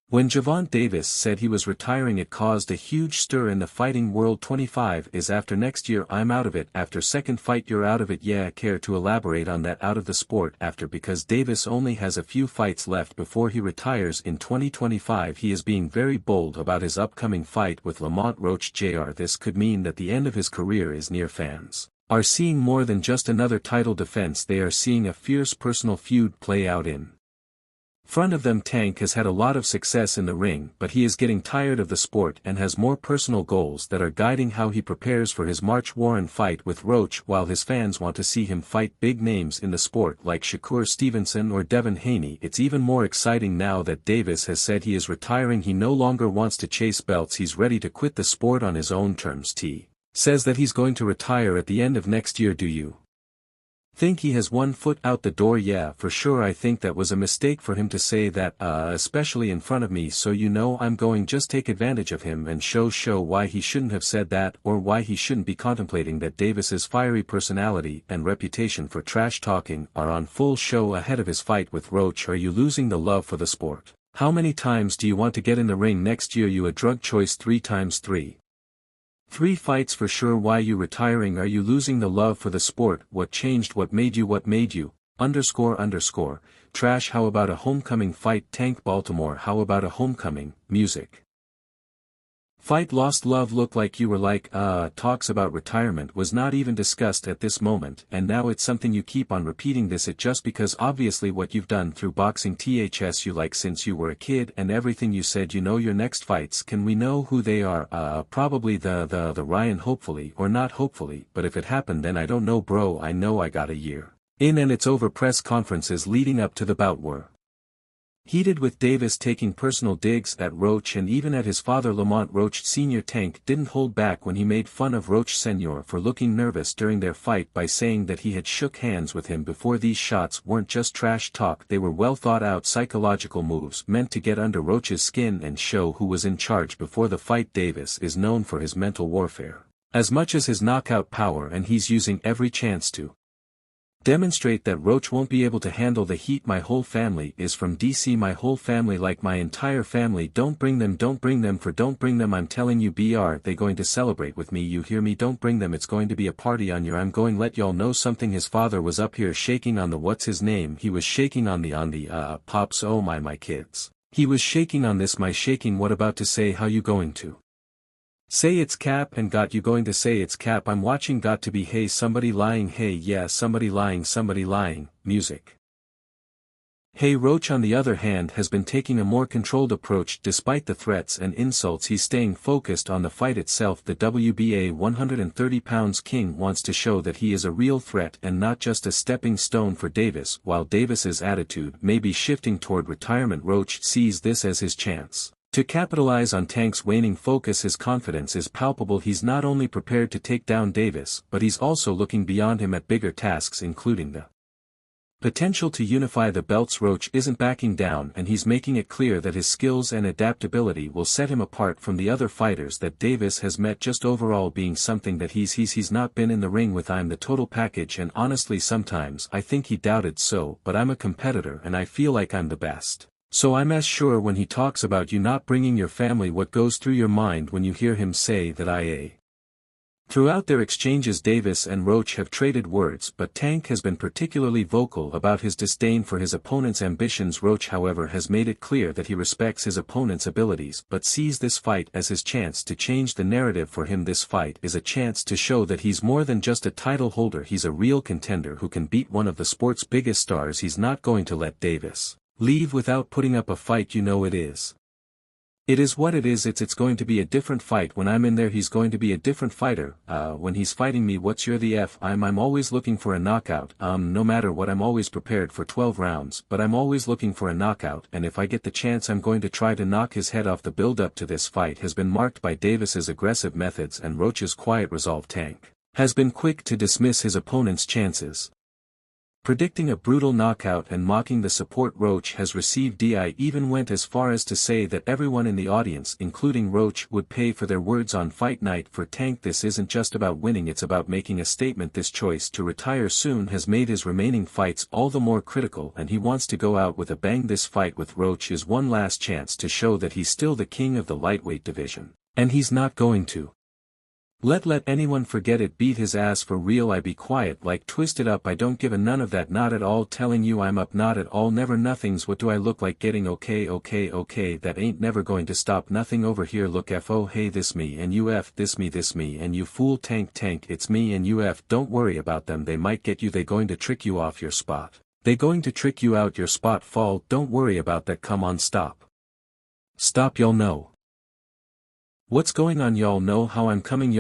When Gervonta Davis said he was retiring, it caused a huge stir in the fighting world. 25 is after next year. I'm out of it. After second fight you're out of it. Yeah, care to elaborate on that? Out of the sport after, because Davis only has a few fights left before he retires in 2025. He is being very bold about his upcoming fight with Lamont Roach Jr. This could mean that the end of his career is near. Fans are seeing more than just another title defense. They are seeing a fierce personal feud play out in front of them. Tank has had a lot of success in the ring, but he is getting tired of the sport and has more personal goals that are guiding how he prepares for his March Warren fight with Roach. While his fans want to see him fight big names in the sport like Shakur Stevenson or Devin Haney, it's even more exciting now that Davis has said he is retiring. He no longer wants to chase belts. He's ready to quit the sport on his own terms. T says that he's going to retire at the end of next year. Do you think he has one foot out the door? Yeah, for sure. I think that was a mistake for him to say that, especially in front of me, so you know I'm going just take advantage of him and show why he shouldn't have said that, or why he shouldn't be contemplating that. Davis's fiery personality and reputation for trash talking are on full show ahead of his fight with Roach. Are you losing the love for the sport? How many times do you want to get in the ring next year? You a drug choice 3 times 3. 3 fights for sure. Why you retiring? Are you losing the love for the sport? What changed? What made you? __. Trash. How about a homecoming fight? Tank Baltimore. How about a homecoming? Music. Fight. Lost love. Look like you were like, talks about retirement was not even discussed at this moment, and now it's something you keep on repeating this it just because obviously what you've done through boxing ths you like since you were a kid and everything you said. You know your next fights. Can we know who they are? Probably the Ryan, hopefully, or not hopefully, but if it happened then I don't know bro. I know I got a year in and it's over. Press conferences leading up to the bout were heated, with Davis taking personal digs at Roach and even at his father Lamont Roach Sr. Tank didn't hold back when he made fun of Roach Sr. for looking nervous during their fight by saying that he had shook hands with him before. These shots weren't just trash talk, they were well thought out psychological moves meant to get under Roach's skin and show who was in charge before the fight. Davis is known for his mental warfare as much as his knockout power, and he's using every chance to demonstrate that Roach won't be able to handle the heat. My whole family is from DC. My whole family, like my entire family. Don't bring them. I'm telling you. Are they going to celebrate with me? You hear me? Don't bring them. It's going to be a party on your. I'm going let y'all know something. His father was up here shaking on the what's his name. He was shaking on the pops. Oh my kids. He was shaking on this. My shaking. What about to say? How you going to say it's cap? And got you going to say it's cap? I'm watching. Got to be. Hey, somebody lying. Hey, yeah, somebody lying. Music. Hey. Roach on the other hand has been taking a more controlled approach despite the threats and insults. He's staying focused on the fight itself. The WBA 130 pounds king wants to show that he is a real threat and not just a stepping stone for Davis. While Davis's attitude may be shifting toward retirement, Roach sees this as his chance to capitalize on Tank's waning focus. His confidence is palpable. He's not only prepared to take down Davis, but he's also looking beyond him at bigger tasks, including the potential to unify the belts. Roach isn't backing down, and he's making it clear that his skills and adaptability will set him apart from the other fighters that Davis has met. Just overall being something that he's not been in the ring with. I'm the total package, and honestly sometimes I think he doubted so, but I'm a competitor and I feel like I'm the best. So I'm as sure when he talks about you not bringing your family. What goes through your mind when you hear him say that? Throughout their exchanges, Davis and Roach have traded words, but Tank has been particularly vocal about his disdain for his opponent's ambitions. Roach, however, has made it clear that he respects his opponent's abilities but sees this fight as his chance to change the narrative for him. This fight is a chance to show that he's more than just a title holder. He's a real contender who can beat one of the sport's biggest stars. He's not going to let Davis leave without putting up a fight. You know it is. It is what it is. It's going to be a different fight when I'm in there. He's going to be a different fighter. When he's fighting me, what's your the F? I'm always looking for a knockout. No matter what, I'm always prepared for 12 rounds, but I'm always looking for a knockout, and if I get the chance I'm going to try to knock his head off. The build-up to this fight has been marked by Davis's aggressive methods and Roach's quiet resolve. Tank has been quick to dismiss his opponent's chances predicting a brutal knockout and mocking the support Roach has received. Di even went as far as to say that everyone in the audience including Roach would pay for their words on fight night for Tank. This isn't just about winning, it's about making a statement. This choice to retire soon has made his remaining fights all the more critical and he wants to go out with a bang. This fight with Roach is one last chance to show that he's still the king of the lightweight division. And he's not going to let anyone forget it. Beat his ass for real. I be quiet like twisted up. I don't give a none of that, not at all. Telling you I'm up, not at all, never. Nothing's. What do I look like? Getting okay, that ain't never going to stop. Nothing over here. Look FO, hey, this me and you F, this me and you fool. Tank, it's me and you F. Don't worry about them, they might get you, they going to trick you off your spot. They going to trick you out your spot. Fall, don't worry about that. Come on, stop, y'all know what's going on, y'all know how I'm coming,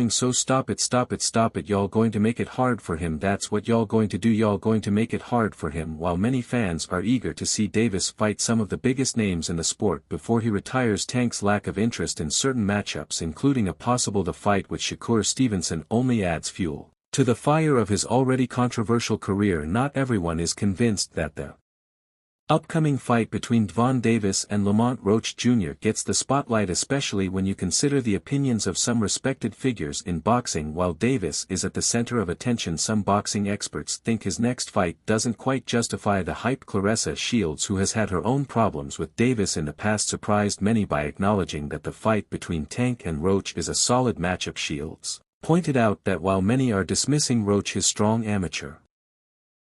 so stop it, y'all going to make it hard for him. That's what y'all going to do, y'all going to make it hard for him. While many fans are eager to see Davis fight some of the biggest names in the sport before he retires, Tank's lack of interest in certain matchups, including a possible fight with Shakur Stevenson, only adds fuel to the fire of his already controversial career. Not everyone is convinced that the upcoming fight between Devon Davis and Lamont Roach Jr. gets the spotlight, especially when you consider the opinions of some respected figures in boxing. While Davis is at the center of attention, some boxing experts think his next fight doesn't quite justify the hype. Claressa Shields, who has had her own problems with Davis in the past, surprised many by acknowledging that the fight between Tank and Roach is a solid matchup. Shields pointed out that while many are dismissing Roach, his strong amateur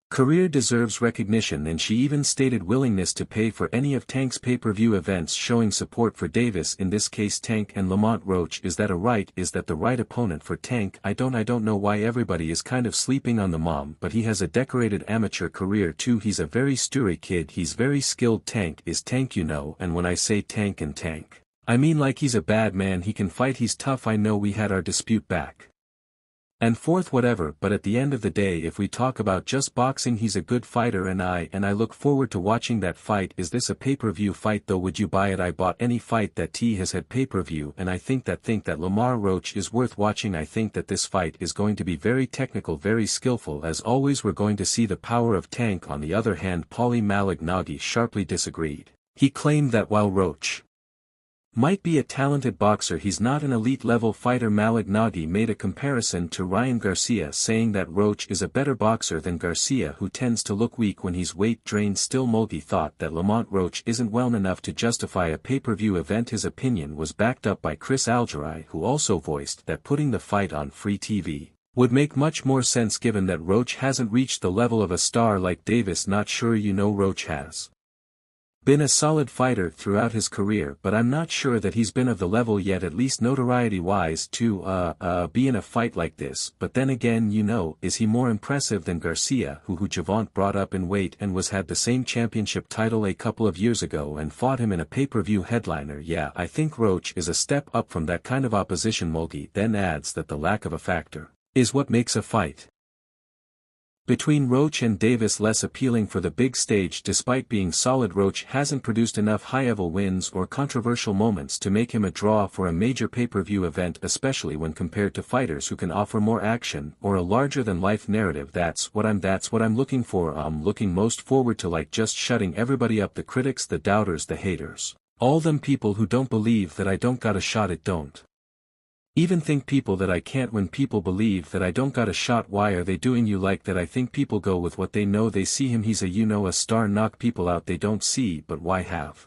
career deserves recognition, and she even stated willingness to pay for any of Tank's pay-per-view events, showing support for Davis in this case. Tank and Lamont Roach, is that the right opponent for Tank? I don't know why everybody is kind of sleeping on the mom, but he has a decorated amateur career too. He's a very sturdy kid, he's very skilled. Tank is Tank, you know, and when I say Tank and Tank, I mean like he's a bad man, he can fight, he's tough. I know we had our dispute back and forth whatever, but at the end of the day, if we talk about just boxing, he's a good fighter, and I look forward to watching that fight. Is this a pay-per-view fight though? Would you buy it? I bought any fight that T has had pay-per-view, and I think that Lamar Roach is worth watching. I think that this fight is going to be very technical, very skillful. As always, we're going to see the power of Tank. On the other hand, Paulie Malignaggi sharply disagreed. He claimed that while Roach might be a talented boxer, he's not an elite-level fighter. Malignaggi made a comparison to Ryan Garcia, saying that Roach is a better boxer than Garcia, who tends to look weak when he's weight-drained. Still, Mulkey thought that Lamont Roach isn't well enough to justify a pay-per-view event. His opinion was backed up by Chris Algieri, who also voiced that putting the fight on free TV would make much more sense given that Roach hasn't reached the level of a star like Davis. Not sure, you know, Roach has been a solid fighter throughout his career, but I'm not sure that he's been of the level yet, at least notoriety-wise, to be in a fight like this. But then again, you know, is he more impressive than Garcia, who Gervonta brought up in weight and had the same championship title a couple of years ago and fought him in a pay-per-view headliner? Yeah, I think Roach is a step up from that kind of opposition. Mulkey then adds that the lack of a factor is what makes a fight between Roach and Davis less appealing for the big stage. Despite being solid, Roach hasn't produced enough high-level wins or controversial moments to make him a draw for a major pay-per-view event, especially when compared to fighters who can offer more action or a larger-than-life narrative. That's what I'm looking for. I'm looking most forward to just shutting everybody up, the critics, the doubters, the haters, all them people who don't believe that I don't got a shot at don't even think people that I can't. When people believe that I don't got a shot, why are they doing you like that? I think people go with what they know. They see him, he's a a star, knock people out they don't see. But why have